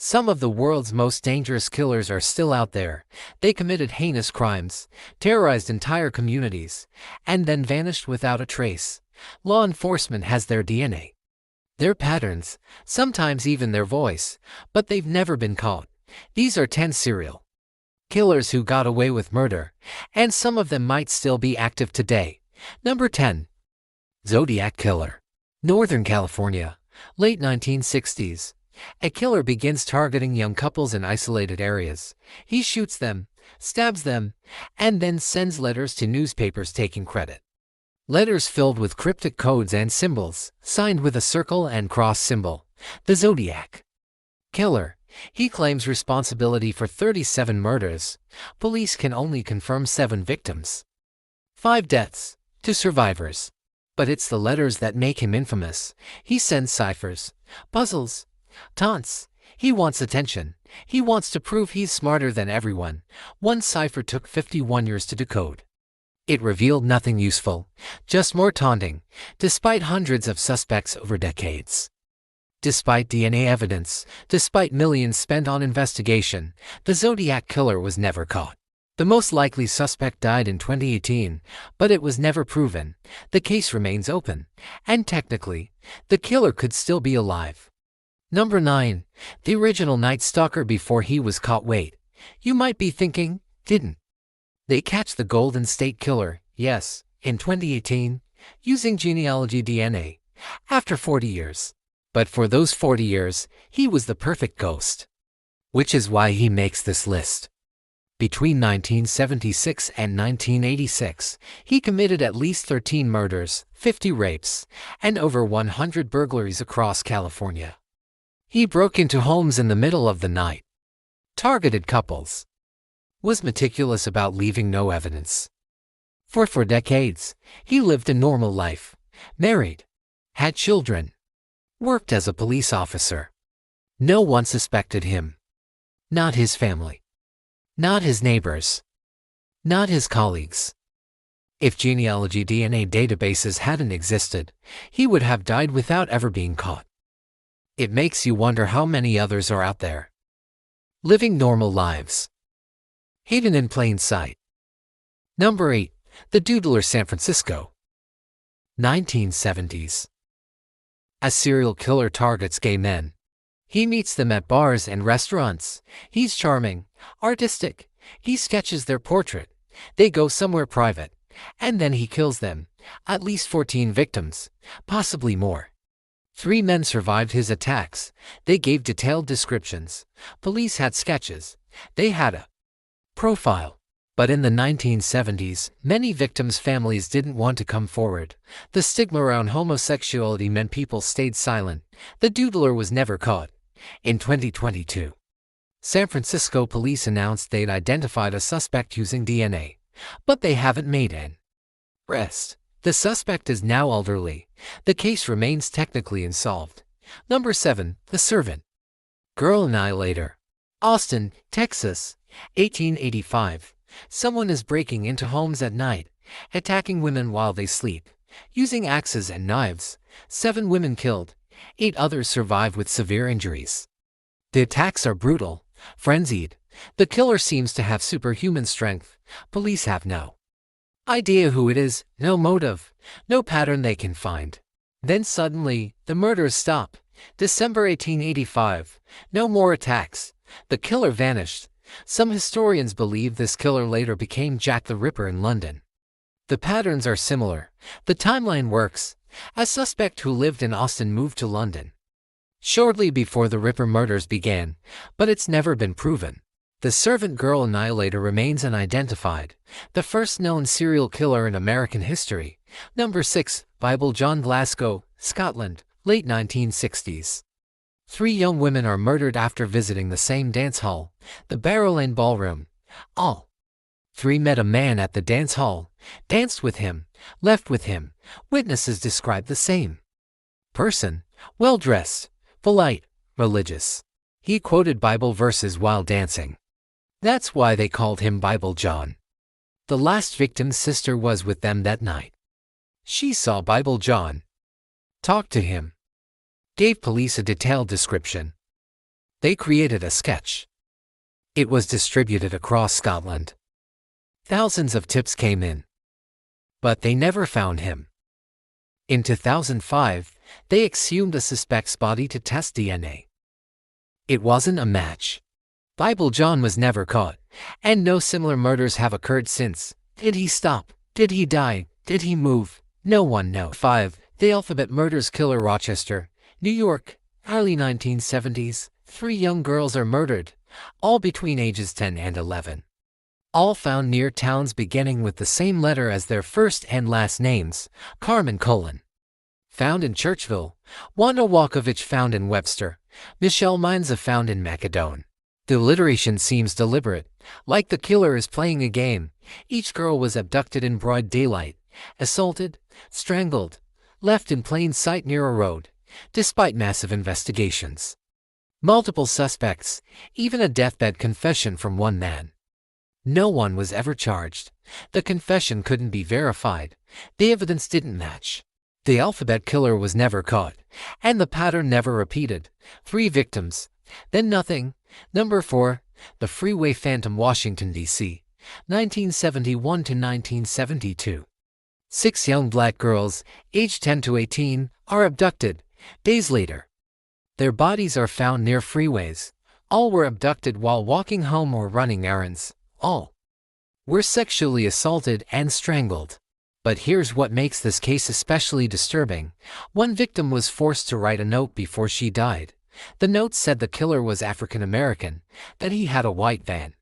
Some of the world's most dangerous killers are still out there. They committed heinous crimes, terrorized entire communities, and then vanished without a trace. Law enforcement has their DNA, their patterns, sometimes even their voice, but they've never been caught. These are 10 serial killers who got away with murder, and some of them might still be active today. Number 10. Zodiac Killer. Northern California, late 1960s. A killer begins targeting young couples in isolated areas. He shoots them, stabs them, and then sends letters to newspapers taking credit. Letters filled with cryptic codes and symbols, signed with a circle and cross symbol. The Zodiac Killer. He claims responsibility for 37 murders. Police can only confirm 7 victims. 5 deaths, 2 survivors. But it's the letters that make him infamous. He sends ciphers, puzzles, taunts. He wants attention. He wants to prove he's smarter than everyone. One cipher took 51 years to decode. It revealed nothing useful, just more taunting, despite hundreds of suspects over decades. Despite DNA evidence, despite millions spent on investigation, the Zodiac Killer was never caught. The most likely suspect died in 2018, but it was never proven. The case remains open, and technically, the killer could still be alive. Number 9. The original Night Stalker before he was caught. Wait, you might be thinking, didn't they catch the Golden State Killer? Yes, in 2018, using genealogy DNA, after 40 years. But for those 40 years, he was the perfect ghost. Which is why he makes this list. Between 1976 and 1986, he committed at least 13 murders, 50 rapes, and over 100 burglaries across California. He broke into homes in the middle of the night, targeted couples, was meticulous about leaving no evidence. For decades, he lived a normal life, married, had children, worked as a police officer. No one suspected him. Not his family. Not his neighbors. Not his colleagues. If genealogy DNA databases hadn't existed, he would have died without ever being caught. It makes you wonder how many others are out there, living normal lives, hidden in plain sight. Number 8. The Doodler, San Francisco. 1970s. A serial killer targets gay men. He meets them at bars and restaurants. He's charming, artistic. He sketches their portrait. They go somewhere private, and then he kills them. At least 14 victims, possibly more. 3 men survived his attacks. They gave detailed descriptions. Police had sketches. They had a profile. But in the 1970s, many victims' families didn't want to come forward. The stigma around homosexuality meant people stayed silent. The Doodler was never caught. In 2022, San Francisco police announced they'd identified a suspect using DNA, but they haven't made an arrest. The suspect is now elderly. The case remains technically unsolved. Number 7. The Servant Girl, Annihilator. Austin, Texas, 1885. Someone is breaking into homes at night, attacking women while they sleep, using axes and knives. 7 women killed, 8 others survive with severe injuries. The attacks are brutal, frenzied. The killer seems to have superhuman strength. Police have no idea who it is, no motive, no pattern they can find. Then suddenly, the murders stop. December 1885. No more attacks. The killer vanished. Some historians believe this killer later became Jack the Ripper in London. The patterns are similar. The timeline works. A suspect who lived in Austin moved to London shortly before the Ripper murders began, but it's never been proven. The servant girl Annihilator remains unidentified, the first known serial killer in American history. Number 6. Bible John, Glasgow, Scotland, late 1960s. 3 young women are murdered after visiting the same dance hall, the Barrow Lane Ballroom. All 3 met a man at the dance hall, danced with him, left with him. Witnesses describe the same person, well-dressed, polite, religious. He quoted Bible verses while dancing. That's why they called him Bible John. The last victim's sister was with them that night. She saw Bible John, talked to him, gave police a detailed description. They created a sketch. It was distributed across Scotland. Thousands of tips came in. But they never found him. In 2005, they exhumed a suspect's body to test DNA. It wasn't a match. Bible John was never caught, and no similar murders have occurred since. Did he stop? Did he die? Did he move? No one knows. 5. The Alphabet Murders Killer, Rochester, New York, early 1970s. 3 young girls are murdered, all between ages 10 and 11. All found near towns beginning with the same letter as their first and last names, Carmen : found in Churchville, Wanda Walkovich found in Webster, Michelle Mainza found in Macedon. The alliteration seems deliberate, like the killer is playing a game. Each girl was abducted in broad daylight, assaulted, strangled, left in plain sight near a road, despite massive investigations. Multiple suspects, even a deathbed confession from one man. No one was ever charged. The confession couldn't be verified. The evidence didn't match. The Alphabet Killer was never caught, and the pattern never repeated. 3 victims, then nothing. Number 4, the Freeway Phantom, Washington, D.C., 1971 to 1972. 6 young black girls, aged 10 to 18, are abducted. Days later, their bodies are found near freeways. All were abducted while walking home or running errands. All were sexually assaulted and strangled. But here's what makes this case especially disturbing. One victim was forced to write a note before she died. The note said the killer was African American, that he had a white van,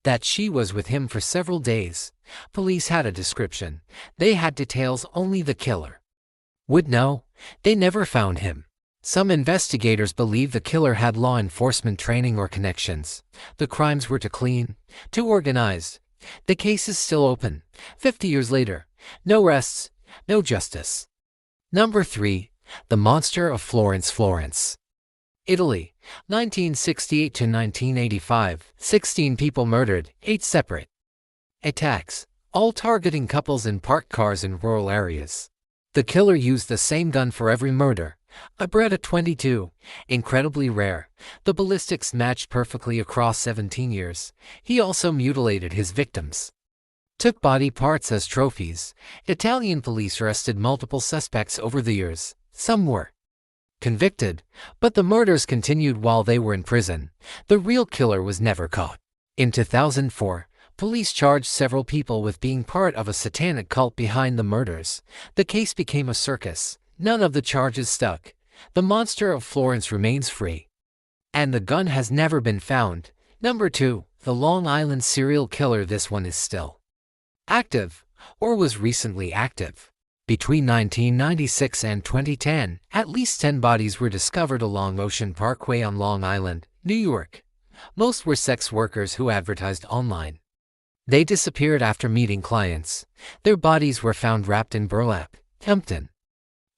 that she was with him for several days. Police had a description. They had details only the killer would know. They never found him. Some investigators believe the killer had law enforcement training or connections. The crimes were too clean, too organized. The case is still open. 50 years later, no arrests, no justice. Number 3, the Monster of Florence, Italy, 1968 to 1985. 16 people murdered, 8 separate attacks, all targeting couples in parked cars in rural areas. The killer used the same gun for every murder, a Beretta 22, incredibly rare. The ballistics matched perfectly across 17 years. He also mutilated his victims, took body parts as trophies. Italian police arrested multiple suspects over the years. Some were convicted, but the murders continued while they were in prison. The real killer was never caught. In 2004, police charged several people with being part of a satanic cult behind the murders. The case became a circus. None of the charges stuck. The Monster of Florence remains free, and the gun has never been found. Number 2, the Long Island serial killer. This one is still active, or was recently active. Between 1996 and 2010, at least 10 bodies were discovered along Ocean Parkway on Long Island, New York. Most were sex workers who advertised online. They disappeared after meeting clients. Their bodies were found wrapped in burlap, Hampton,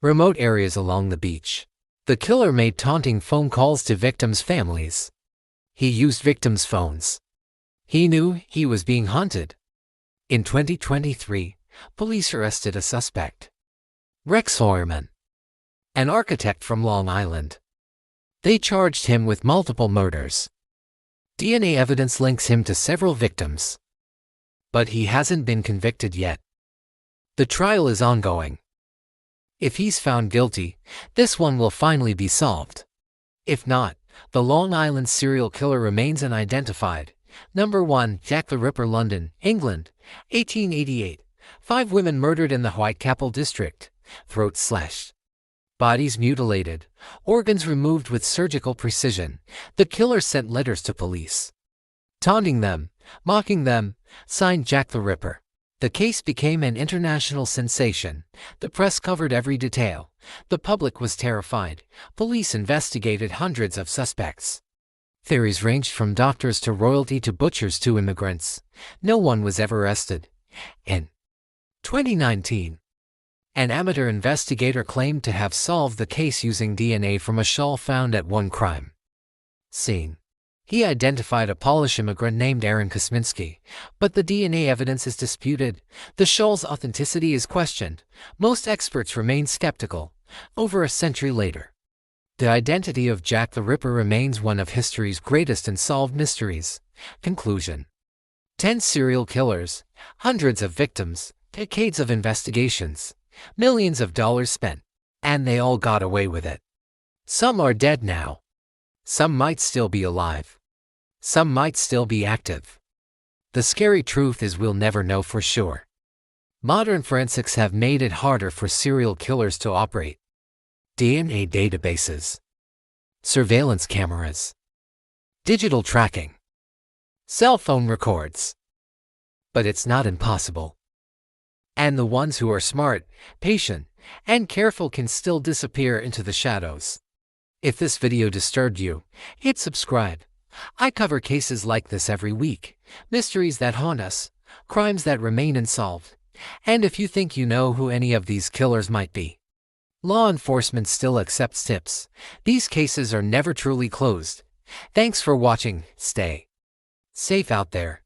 remote areas along the beach. The killer made taunting phone calls to victims' families. He used victims' phones. He knew he was being hunted. In 2023, police arrested a suspect, Rex Hoyerman, an architect from Long Island. They charged him with multiple murders. DNA evidence links him to several victims, but he hasn't been convicted yet. The trial is ongoing. If he's found guilty, this one will finally be solved. If not, the Long Island serial killer remains unidentified. Number 1, Jack the Ripper, London, England, 1888. 5 women murdered in the Whitechapel district, throats slashed, bodies mutilated, organs removed with surgical precision. The killer sent letters to police, taunting them, mocking them, signed Jack the Ripper. The case became an international sensation. The press covered every detail. The public was terrified. Police investigated hundreds of suspects. Theories ranged from doctors to royalty to butchers to immigrants. No one was ever arrested. In 2019, an amateur investigator claimed to have solved the case using DNA from a shawl found at one crime scene. He identified a Polish immigrant named Aaron Kosminski, but the DNA evidence is disputed. The shawl's authenticity is questioned. Most experts remain skeptical. Over a century later, The identity of Jack the Ripper remains one of history's greatest unsolved mysteries. Conclusion: 10 serial killers, hundreds of victims, decades of investigations, millions of dollars spent, and they all got away with it. Some are dead now. Some might still be alive. Some might still be active. The scary truth is we'll never know for sure. Modern forensics have made it harder for serial killers to operate. DNA databases, surveillance cameras, digital tracking, cell phone records. But it's not impossible. And the ones who are smart, patient, and careful can still disappear into the shadows. If this video disturbed you, hit subscribe. I cover cases like this every week, mysteries that haunt us, crimes that remain unsolved. And if you think you know who any of these killers might be, law enforcement still accepts tips. These cases are never truly closed. Thanks for watching. Stay safe out there.